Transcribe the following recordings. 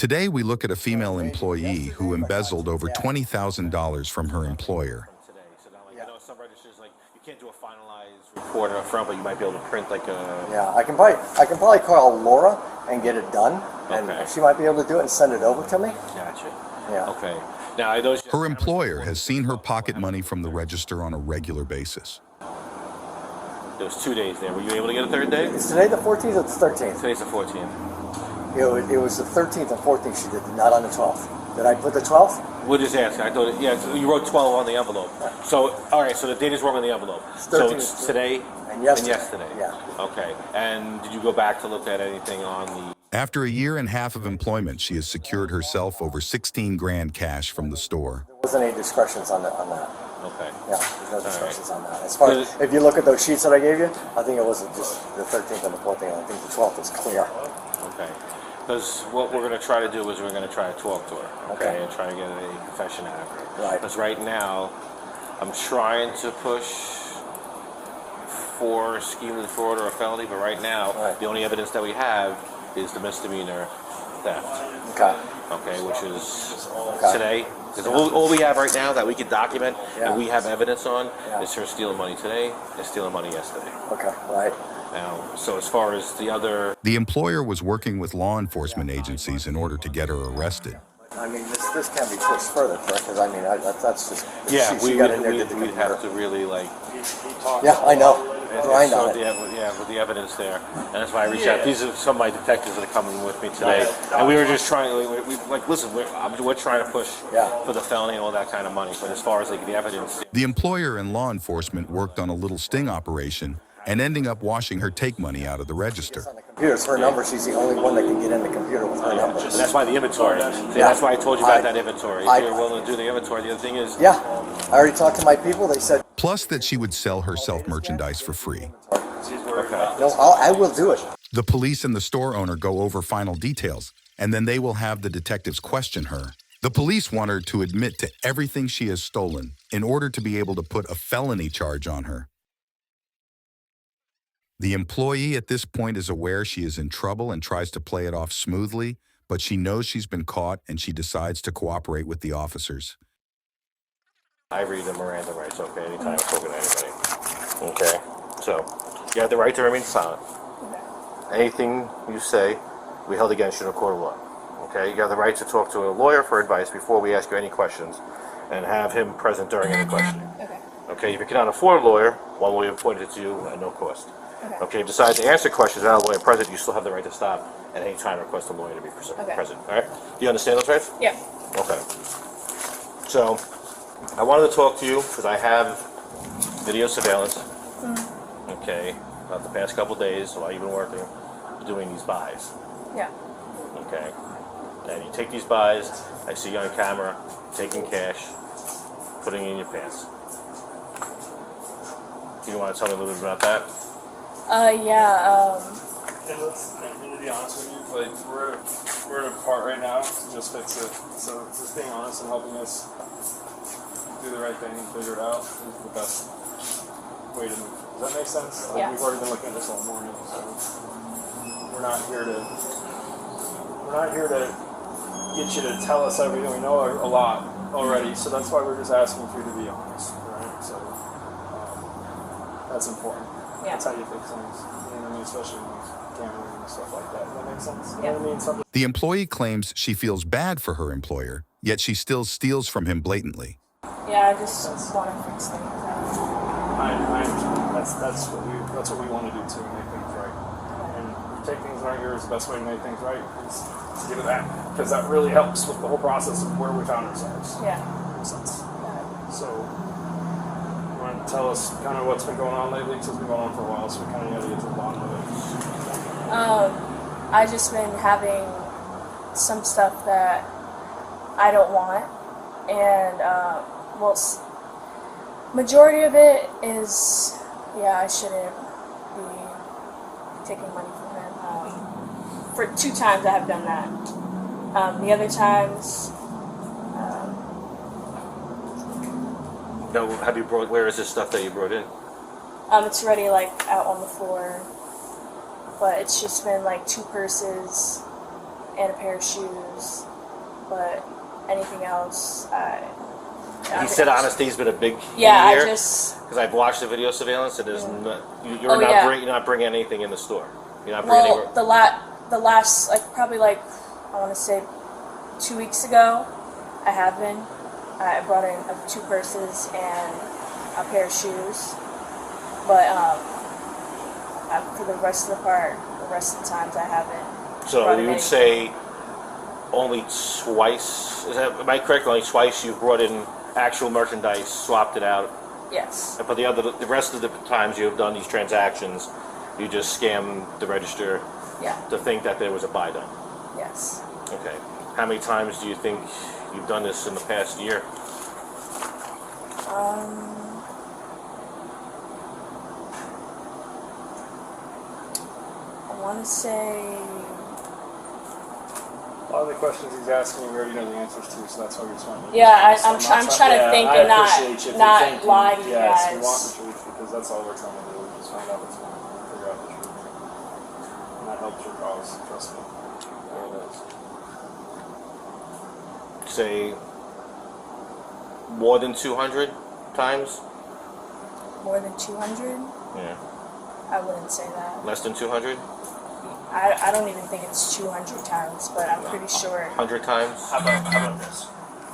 Today, we look at a female employee who embezzled over $20,000 from her employer. Today. So now, like, some registers, like, you can't do a finalized report up front, but you might be able to print like a... Yeah, I can probably call Laura and get it done, and she might be able to do it and send it over to me. Gotcha. Yeah. Okay. Now, are those... Her employer has seen her pocket money from the register on a regular basis. There was 2 days there. Were you able to get a third day? Is today the 14th or the 13th? Today's the 14th. It was the 13th and 14th she did, not on the 12th. Did I put the 12th? We'll just ask. I thought, so you wrote 12 on the envelope. So, all right, so the date is wrong on the envelope. So it's today and yesterday. Yeah. Okay. And did you go back to look at anything on the... After a year and a half of employment, she has secured herself over 16 grand cash from the store. There wasn't any discretions on that. Okay. Yeah, there's no discretions on that. As far as, if you look at those sheets that I gave you, I think it was just the 13th and the 14th. I think the 12th is clear. Okay. Because what we're going to try to do is we're going to try to talk to her, okay, and try to get a confession out of her. Right. Because right now, I'm trying to push for scheme fraud or a felony, but right now, the only evidence that we have is the misdemeanor theft. Okay. Okay, which is today. Because all we have right now that we can document and we have evidence on is her stealing money today and stealing money yesterday. Okay, right. Now, so as far as the other... The employer was working with law enforcement agencies in order to get her arrested. I mean, this can't be pushed further, correct? Because, I mean, that's just... we'd have to really, like... Yeah, I know. Grind on it. Yeah, with the evidence there. And that's why I reached out. These are some of my detectives that are coming with me today. And we were just trying, listen, we're trying to push for the felony and all that kind of money. But as far as, like, the evidence... The employer and law enforcement worked on a little sting operation and ending up washing her take money out of the register. It's her number. She's the only one that can get in the computer with her number. And that's why the inventory. That's why I told you about that inventory. If you're willing to do the inventory, the other thing is... Yeah, I already talked to my people. They said... Plus that she would sell herself merchandise for free. Okay. No, I will do it. The police and the store owner go over final details, and then they will have the detectives question her. The police want her to admit to everything she has stolen in order to be able to put a felony charge on her. The employee at this point is aware she is in trouble and tries to play it off smoothly, but she knows she's been caught and she decides to cooperate with the officers. I read the Miranda rights, okay, anytime I'm talking to anybody. Okay, so you have the right to remain silent. Anything you say, we held against you in a court of law. Okay, you have the right to talk to a lawyer for advice before we ask you any questions and have him present during any questioning. Okay, if you cannot afford a lawyer, one will be appointed to you at no cost. Okay, if you decide to answer questions without a lawyer present, you still have the right to stop at any time and request a lawyer to be present. All right? Do you understand those rights? Yeah. Okay. So, I wanted to talk to you because I have video surveillance. Okay, about the past couple days while you've been working, doing these buys. Yeah. Okay. And you take these buys, I see you on camera, taking cash, putting it in your pants. Do you want to tell me a little bit about that? Yeah, And to be honest with you, like we're in a part right now to just fix it. So just being honest and helping us do the right thing and figure it out is the best way to move. Does that make sense? Like, yeah. We've already been looking at this all morning, so we're not here to get you to tell us everything. We know a lot already, so that's why we're just asking for you to be honest, right? So that's important. Yeah. That's how you fix things. You know what I mean? Especially with cameras and stuff like that. Does that make sense? You Yeah. know what I mean? Something. The employee claims she feels bad for her employer, yet she still steals from him blatantly. Yeah, I just want to fix things. I understand. That's what we want to do too, make things right. And if take things aren't yours, the best way to make things right is to give it back. Because that really helps with the whole process of where we found ourselves. Yeah. Makes sense. So you want to tell us kind of what's been going on lately? Because it's been going on for a while, so we kind of got to get to the bottom of it. I just been having some stuff that I don't want, and majority of it is, I shouldn't be taking money from him. For 2 times I have done that. The other times, No, have you brought? Where is this stuff that you brought in? it's already like out on the floor, but it's just been like 2 purses, and a pair of shoes. But anything else, He said honesty's been a big key yeah, here. because I've watched the video surveillance. It is not, you're Oh, not yeah. you're not bringing anything in the store. You're not bringing well, the last probably I want to say 2 weeks ago, I have been. I brought in 2 purses and a pair of shoes, but for the rest of the times I haven't. So brought in you would anything. say only twice? Am I correct? Only twice you've brought in actual merchandise, swapped it out. Yes. But the rest of the times you have done these transactions, you just scam the register Yeah. to think that there was a buy done. Yes. Okay. How many times do you think you've done this in the past year? I want to say. A lot of the questions he's asking, we already know the answers to, so that's why we're just wanting to. Yeah, So I'm trying to think and not lie to you yes, guys. we want the truth because that's all we're trying to do. We just find out what's going on, figure out the truth, and that helps your cause. Trust me. It does. Say more than 200 times? More than 200? Yeah. I wouldn't say that. Less than 200? I don't even think it's 200 times, but I'm pretty sure. 100 times? How about this?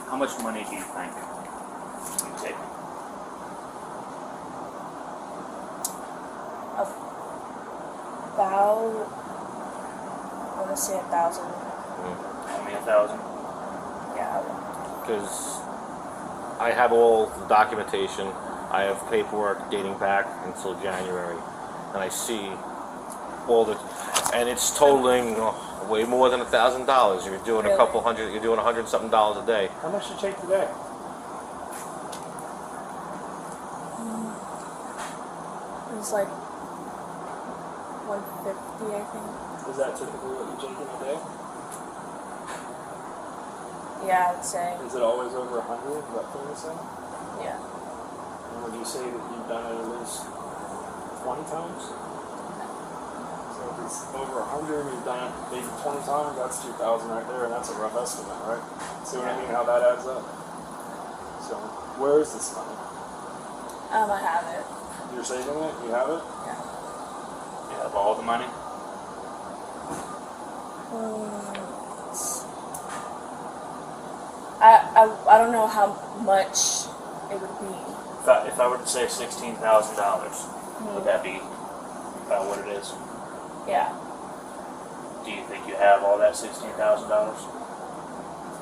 How much money do you think you take? About, I want to say 1,000. Only 1,000? Yeah. Because I have all the documentation. I have paperwork dating back until January, and I see all the, and it's totaling way more than $1,000. You're doing a Really? couple hundred. You're doing $100 something a day. How much did you take today? It was like 150, I think. Is that typically what you take in a day? Yeah, I would say. Is it always over 100? Is that fair to say? Yeah. And would you say that you've done it at least 20 times? So if it's over 100, you've done it maybe 20 times, that's 2,000 right there, and that's a rough estimate, right? See what I mean, how that adds up? So, where is this money? I have it. You're saving it? You have it? Yeah. You have all the money? I don't know how much it would be. If I were to say $16,000, would that be about what it is? Yeah. Do you think you have all that $16,000?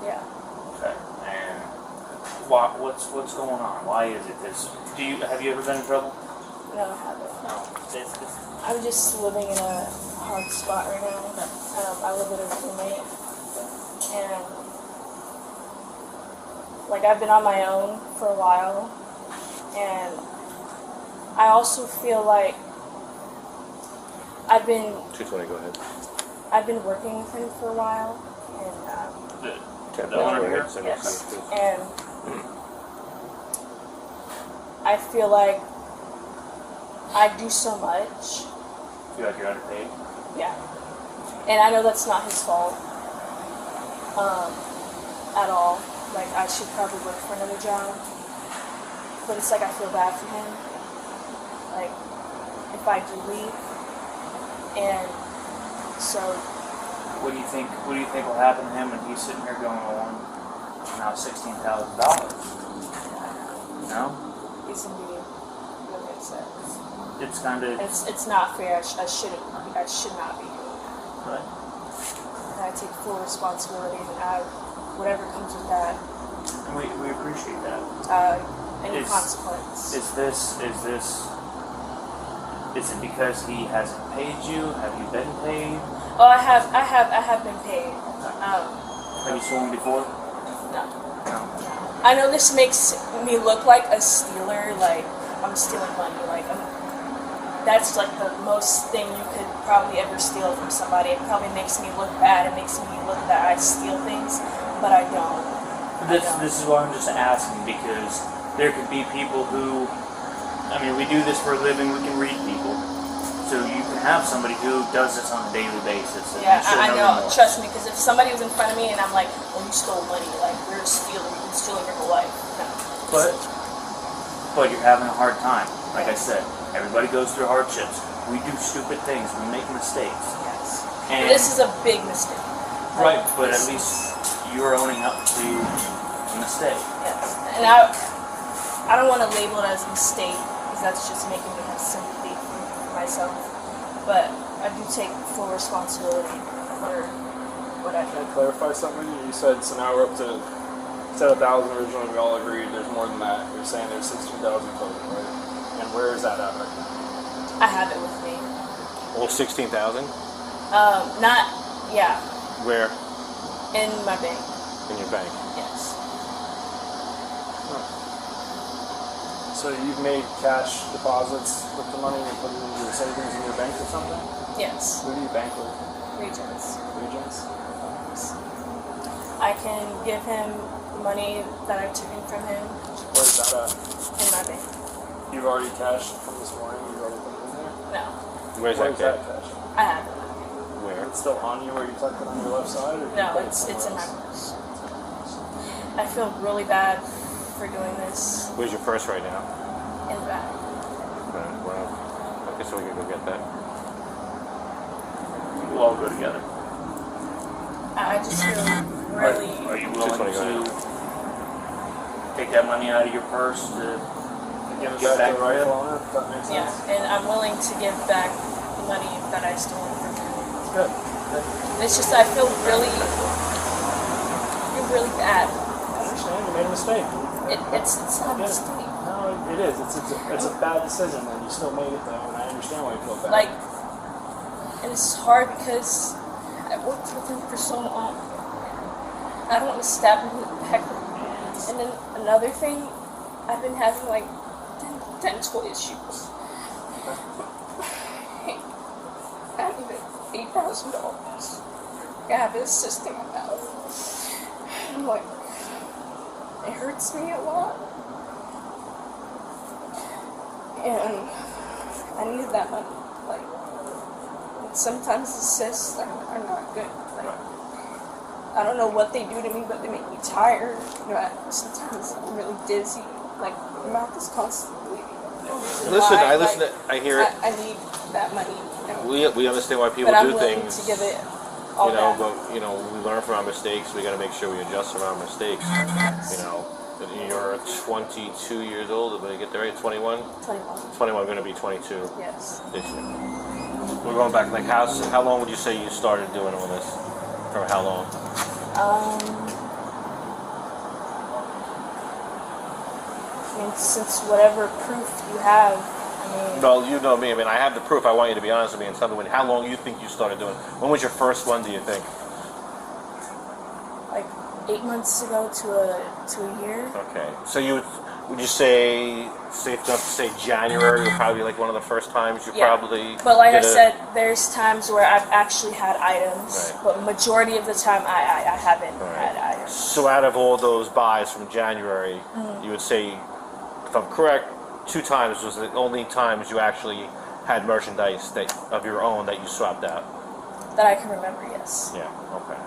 Yeah. Okay. And what's going on? Why is it this? Have you ever been in trouble? No, I haven't. No. I'm just living in a hard spot right now. I live with a roommate, and like I've been on my own for a while, and I also feel like I've been 220. Go ahead. working with him for a while, and The owner here? yes, and I feel like I do so much. Feel like you're underpaid? Yeah. And I know that's not his fault at all. Like, I should probably look for another job. But it's like I feel bad for him. Like, if I do leave. And so... What do you think will happen to him when he's sitting here going on now $16,000? No? He's going to be really upset. It's kind of... It's not fair. I should not be doing that. Right. And I take full responsibility, and whatever comes with that, And we appreciate that. any consequence. Is it because he hasn't paid you? Have you been paid? Oh, I have been paid. Have you sworn before? No. No. I know this makes me look like a stealer, like I'm stealing money, like that's like the most thing you could probably ever steal from somebody. It probably makes me look bad. It makes me look that I steal things, but I don't. This is why I'm just asking, because there could be people who, I mean, we do this for a living, we can read people. So you can have somebody who does this on a daily basis. And Yeah, you should I know. remorse. Trust me, because if somebody was in front of me and I'm like, "Oh, you stole money," like you're stealing your whole life. No. But you're having a hard time. Like I said, everybody goes through hardships. We do stupid things. We make mistakes. Yes. And This is a big mistake. right, Like, but at this least is- you're owning up to a mistake. yes. And I don't want to label it as a mistake because that's just making me have sympathy for myself. But I do take full responsibility for what I Can I do. clarify something? You said, so now we're up to, said 1,000 originally, we all agreed there's more than that. You're saying there's 16,000 total, right? And where is that at right now? I have it with me. Well, 16,000. Not, yeah, Where? in my bank. In your bank. Yes. So you've made cash deposits with the money and put it into your savings in your bank or something? Yes. Who do you bank with? Regions. Regions? I can give him money that I've taken from him Where's that at? in my bank. You've already cashed from this morning, you've already put it in there? No, Where's Where's that that cash? cash? I have it. Where? It's still on you where you tucked it on your left side? Or did you No, put it it's in somewhere my else? purse. I feel really bad for doing this Where's your purse right now? in the back. Right, well, okay, so we can go get that. We'll all go together. I just feel really. Are you Just willing wanna go to take that money out of your purse to Give it Get back back to the to him. rightful owner, if that makes Yeah, sense. and I'm willing to give back the money that I stole from him. Good. It's just I feel really bad. I understand, you made a mistake. It's not a Yeah. mistake. No, it is. It's a bad decision, and you still made it though, and I understand why you feel bad. Like, and it's hard because I worked with him for so long. I don't want to stab him in the back. And then another thing, I've been having like dental issues. I have even $8,000. I have a cyst in my mouth. I'm like, it hurts me a lot. And I needed that money. Like, and sometimes the cysts are not good. Like, I don't know what they do to me, but they make me tired. You know, sometimes I'm really dizzy. Like, my mouth is constantly bleeding. Listen, Why? I listen. Like, I hear it. I need that money. And, We understand why people but I'm do willing things. to give it all You know, back. but we learn from our mistakes. We got to make sure we adjust from our mistakes. You know, you're 22 years old. Did I get that right? 21. 21. 21. Going to be 22 Yes. this year. We're going back. Like, how long would you say you started doing all this? For how long? I mean, since whatever proof you have, I mean, Well, you know me. I mean, I have the proof. I want you to be honest with me and tell me how long you think you started doing. When was your first one? Do you think? like 8 months ago to a year. Okay. So would you say safe enough to say January would probably be like one of the first times you Yeah. probably? But like I did it? said, there's times where I've actually had items, Right. but majority of the time I haven't Right. had items. So out of all those buys from January, Mm-hmm. you would say, if I'm correct, 2 times was the only times you actually had merchandise of your own that you swapped out. That I can remember, yes. Yeah. Okay.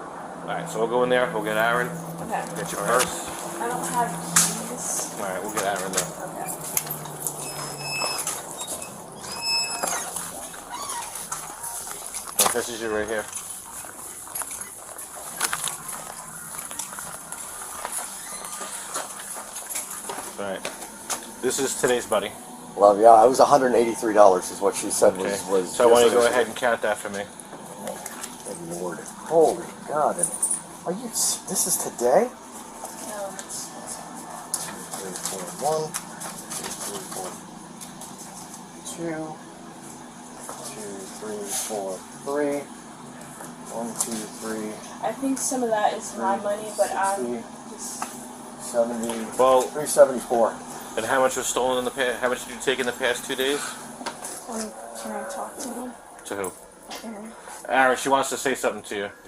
All right. So we'll go in there. We'll get Aaron. Okay. Get your purse. I don't have keys. All right. We'll get Aaron there. Okay. So this is you right here. All right. This is today's buddy. Love, yeah, it was $183 is what she said Okay. was. So I want you to go yesterday. ahead and count that for me. Good Lord. Holy God. And are you, this is today? No, it's 3, 4, 1, 2, 3, 4, 2, 2, 3, 4, 3, 1, 2, 3, I think some of that is my money, but I'm 60, just 70, Well, 374. and how much was stolen in the past? How much did you take in the past 2 days? can I talk to him? To who? Aaron? Aaron, she wants to say something to you.